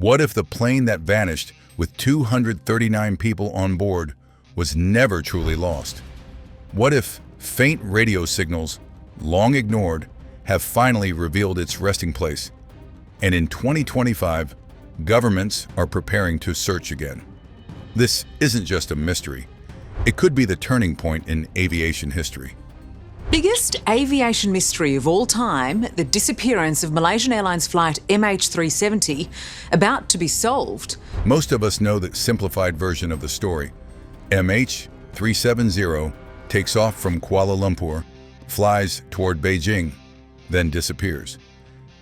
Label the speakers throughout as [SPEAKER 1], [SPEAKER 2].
[SPEAKER 1] What if the plane that vanished with 239 people on board was never truly lost? What if faint radio signals, long ignored, have finally revealed its resting place? And in 2025, governments are preparing to search again. This isn't just a mystery. It could be the turning point in aviation history.
[SPEAKER 2] Biggest aviation mystery of all time, the disappearance of Malaysian Airlines Flight MH370, about to be solved.
[SPEAKER 1] Most of us know the simplified version of the story. MH370 takes off from Kuala Lumpur, flies toward Beijing, then disappears.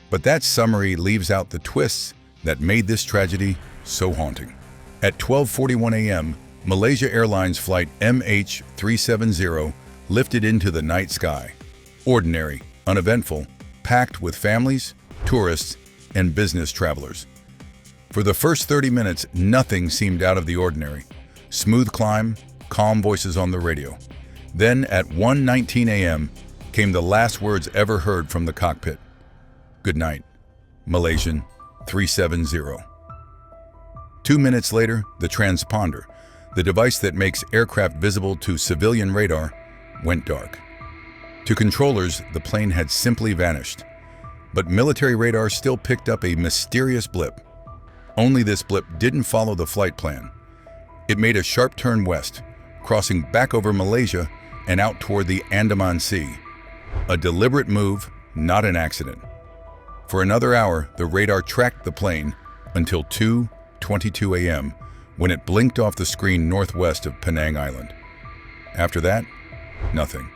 [SPEAKER 1] But that summary leaves out the twists that made this tragedy so haunting. At 12:41 a.m., Malaysia Airlines Flight MH370 lifted into the night sky. Ordinary, uneventful, packed with families, tourists, and business travelers. For the first 30 minutes, nothing seemed out of the ordinary. Smooth climb, calm voices on the radio. Then at 1:19 a.m. came the last words ever heard from the cockpit. Good night, Malaysian 370. 2 minutes later, the transponder, the device that makes aircraft visible to civilian radar, went dark. To controllers, the plane had simply vanished. But military radar still picked up a mysterious blip. Only this blip didn't follow the flight plan. It made a sharp turn west, crossing back over Malaysia and out toward the Andaman Sea. A deliberate move, not an accident. For another hour, the radar tracked the plane until 2:22 a.m. when it blinked off the screen northwest of Penang Island. After that, nothing.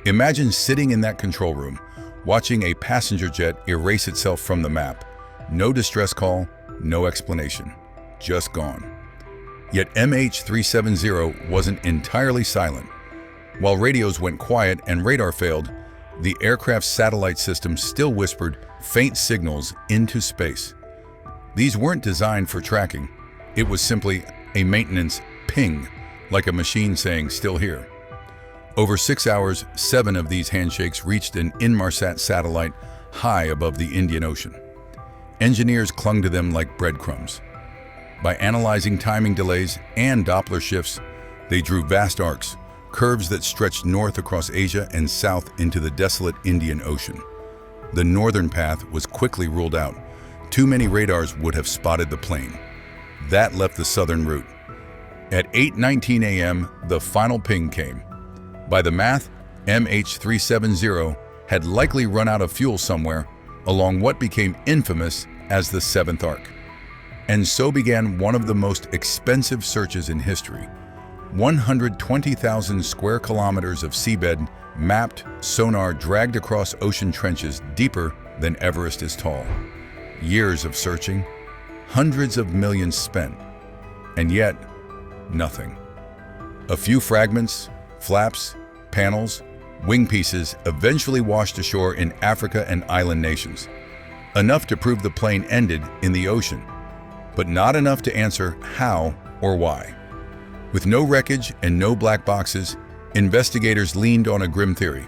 [SPEAKER 1] Imagine sitting in that control room, watching a passenger jet erase itself from the map. No distress call, no explanation. Just gone. Yet MH370 wasn't entirely silent. While radios went quiet and radar failed, the aircraft's satellite system still whispered faint signals into space. These weren't designed for tracking. It was simply a maintenance ping, like a machine saying, "Still here." Over 6 hours, 7 of these handshakes reached an Inmarsat satellite high above the Indian Ocean. Engineers clung to them like breadcrumbs. By analyzing timing delays and Doppler shifts, they drew vast arcs, curves that stretched north across Asia and south into the desolate Indian Ocean. The northern path was quickly ruled out. Too many radars would have spotted the plane. That left the southern route. At 8:19 a.m., the final ping came. By the math, MH370 had likely run out of fuel somewhere along what became infamous as the Seventh Arc. And so began one of the most expensive searches in history. 120,000 square kilometers of seabed, mapped, sonar dragged across ocean trenches deeper than Everest is tall. Years of searching, hundreds of millions spent, and yet, nothing. A few fragments, flaps, panels, wing pieces eventually washed ashore in Africa and island nations. Enough to prove the plane ended in the ocean, but not enough to answer how or why. With no wreckage and no black boxes, investigators leaned on a grim theory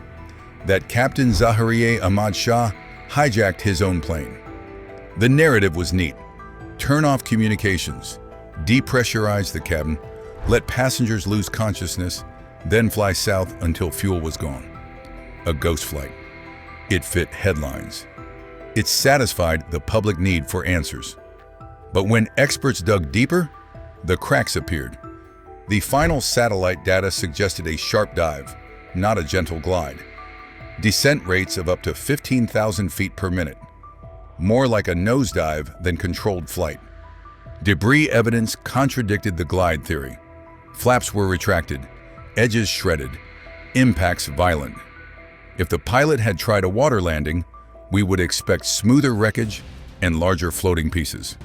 [SPEAKER 1] that Captain Zaharieh Ahmad Shah hijacked his own plane. The narrative was neat. Turn off communications, depressurize the cabin, let passengers lose consciousness, then fly south until fuel was gone. A ghost flight. It fit headlines. It satisfied the public need for answers. But when experts dug deeper, the cracks appeared. The final satellite data suggested a sharp dive, not a gentle glide. Descent rates of up to 15,000 feet per minute. More like a nosedive than controlled flight. Debris evidence contradicted the glide theory. Flaps were retracted, edges shredded, impacts violent. If the pilot had tried a water landing, we would expect smoother wreckage and larger floating pieces.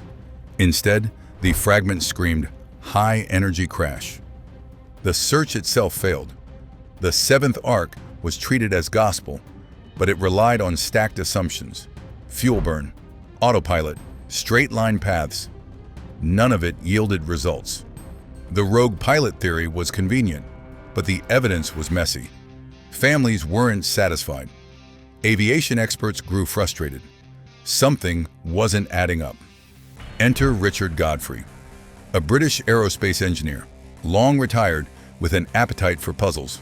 [SPEAKER 1] Instead, the fragment screamed, high-energy crash. The search itself failed. The Seventh Arc was treated as gospel, but it relied on stacked assumptions. Fuel burn, autopilot, straight-line paths. None of it yielded results. The rogue pilot theory was convenient, but the evidence was messy. Families weren't satisfied. Aviation experts grew frustrated. Something wasn't adding up. Enter Richard Godfrey, a British aerospace engineer, long retired with an appetite for puzzles.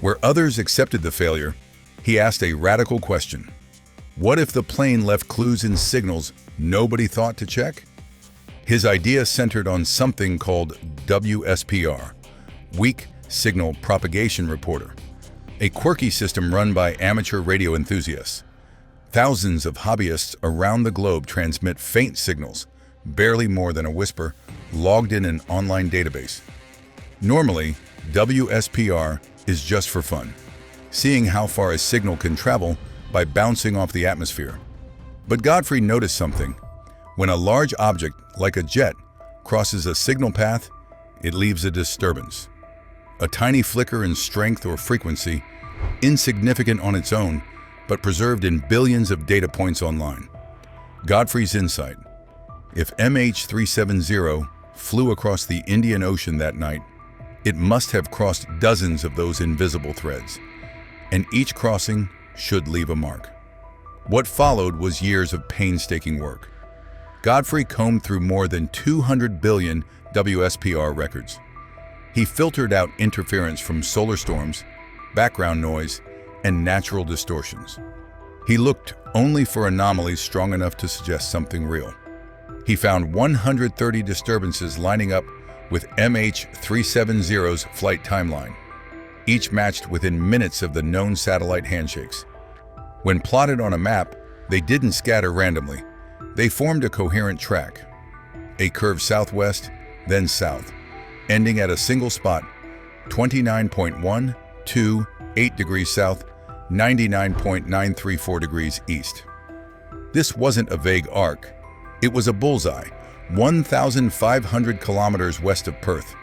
[SPEAKER 1] Where others accepted the failure, he asked a radical question. What if the plane left clues and signals nobody thought to check? His idea centered on something called WSPR, Weak Signal Propagation Reporter, a quirky system run by amateur radio enthusiasts. Thousands of hobbyists around the globe transmit faint signals, barely more than a whisper, logged in an online database. Normally, WSPR is just for fun, seeing how far a signal can travel by bouncing off the atmosphere. But Godfrey noticed something. When a large object, like a jet, crosses a signal path, it leaves a disturbance. A tiny flicker in strength or frequency, insignificant on its own, but preserved in billions of data points online. Godfrey's insight. If MH370 flew across the Indian Ocean that night, it must have crossed dozens of those invisible threads, and each crossing should leave a mark. What followed was years of painstaking work. Godfrey combed through more than 200 billion WSPR records. He filtered out interference from solar storms, background noise, and natural distortions. He looked only for anomalies strong enough to suggest something real. He found 130 disturbances lining up with MH370's flight timeline, each matched within minutes of the known satellite handshakes. When plotted on a map, they didn't scatter randomly. They formed a coherent track, a curve southwest, then south, ending at a single spot, 29.128 degrees south, 99.934 degrees east. This wasn't a vague arc. It was a bullseye, 1,500 kilometers west of Perth,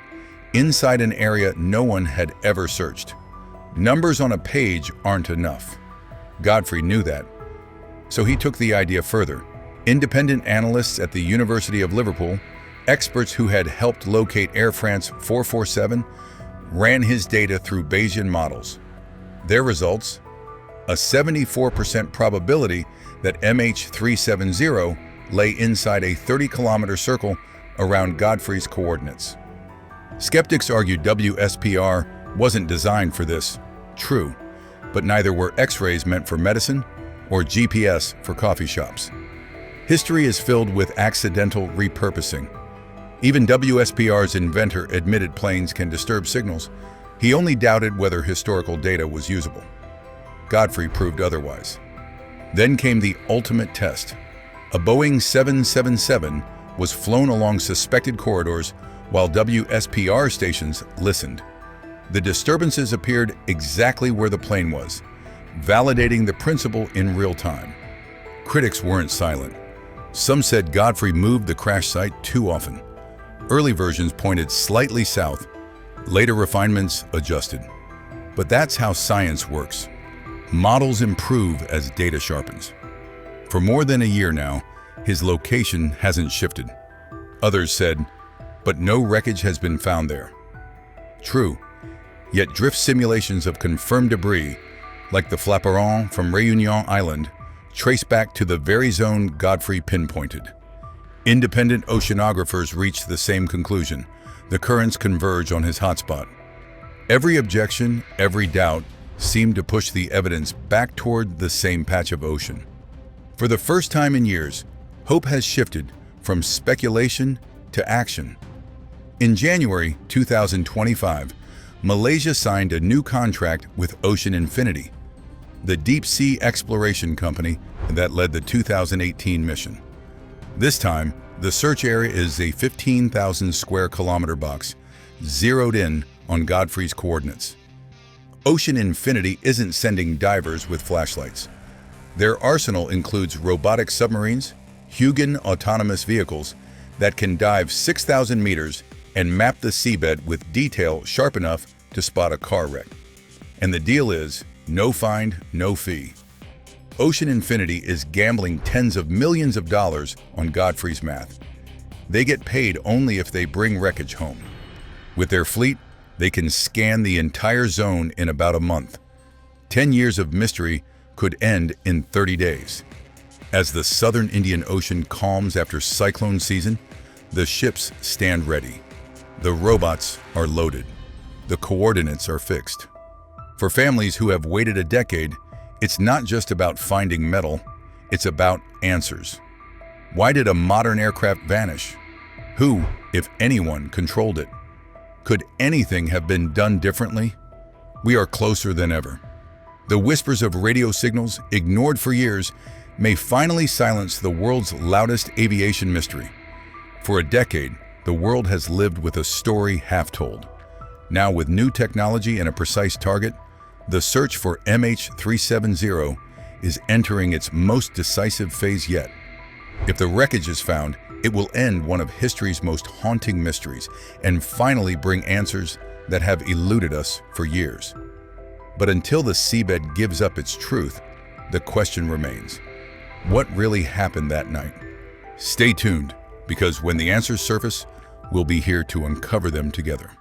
[SPEAKER 1] inside an area no one had ever searched. Numbers on a page aren't enough. Godfrey knew that. So he took the idea further. Independent analysts at the University of Liverpool, experts who had helped locate Air France 447, ran his data through Bayesian models. Their results? A 74% probability that MH370 lay inside a 30-kilometer circle around Godfrey's coordinates. Skeptics argued WSPR wasn't designed for this. True, but neither were X-rays meant for medicine or GPS for coffee shops. History is filled with accidental repurposing. Even WSPR's inventor admitted planes can disturb signals. He only doubted whether historical data was usable. Godfrey proved otherwise. Then came the ultimate test. A Boeing 777 was flown along suspected corridors while WSPR stations listened. The disturbances appeared exactly where the plane was, validating the principle in real time. Critics weren't silent. Some said Godfrey moved the crash site too often. Early versions pointed slightly south, later refinements adjusted. But that's how science works. Models improve as data sharpens. For more than a year now, his location hasn't shifted. Others said, but no wreckage has been found there. True, yet drift simulations of confirmed debris, like the Flaperon from Réunion Island, trace back to the very zone Godfrey pinpointed. Independent oceanographers reached the same conclusion. The currents converge on his hotspot. Every objection, every doubt, seemed to push the evidence back toward the same patch of ocean. For the first time in years, hope has shifted from speculation to action. In January 2025, Malaysia signed a new contract with Ocean Infinity, the deep-sea exploration company that led the 2018 mission. This time, the search area is a 15,000 square kilometer box, zeroed in on Godfrey's coordinates. Ocean Infinity isn't sending divers with flashlights. Their arsenal includes robotic submarines, Hugin autonomous vehicles that can dive 6,000 meters and map the seabed with detail sharp enough to spot a car wreck. And the deal is, no find, no fee. Ocean Infinity is gambling tens of millions of dollars on Godfrey's math. They get paid only if they bring wreckage home. With their fleet, they can scan the entire zone in about a month. 10 years of mystery could end in 30 days. As the southern Indian Ocean calms after cyclone season, the ships stand ready. The robots are loaded. The coordinates are fixed. For families who have waited a decade, it's not just about finding metal, it's about answers. Why did a modern aircraft vanish? Who, if anyone, controlled it? Could anything have been done differently? We are closer than ever. The whispers of radio signals, ignored for years, may finally silence the world's loudest aviation mystery. For a decade, the world has lived with a story half told. Now, with new technology and a precise target, the search for MH370 is entering its most decisive phase yet. If the wreckage is found, it will end one of history's most haunting mysteries and finally bring answers that have eluded us for years. But until the seabed gives up its truth, the question remains: what really happened that night? Stay tuned, because when the answers surface, we'll be here to uncover them together.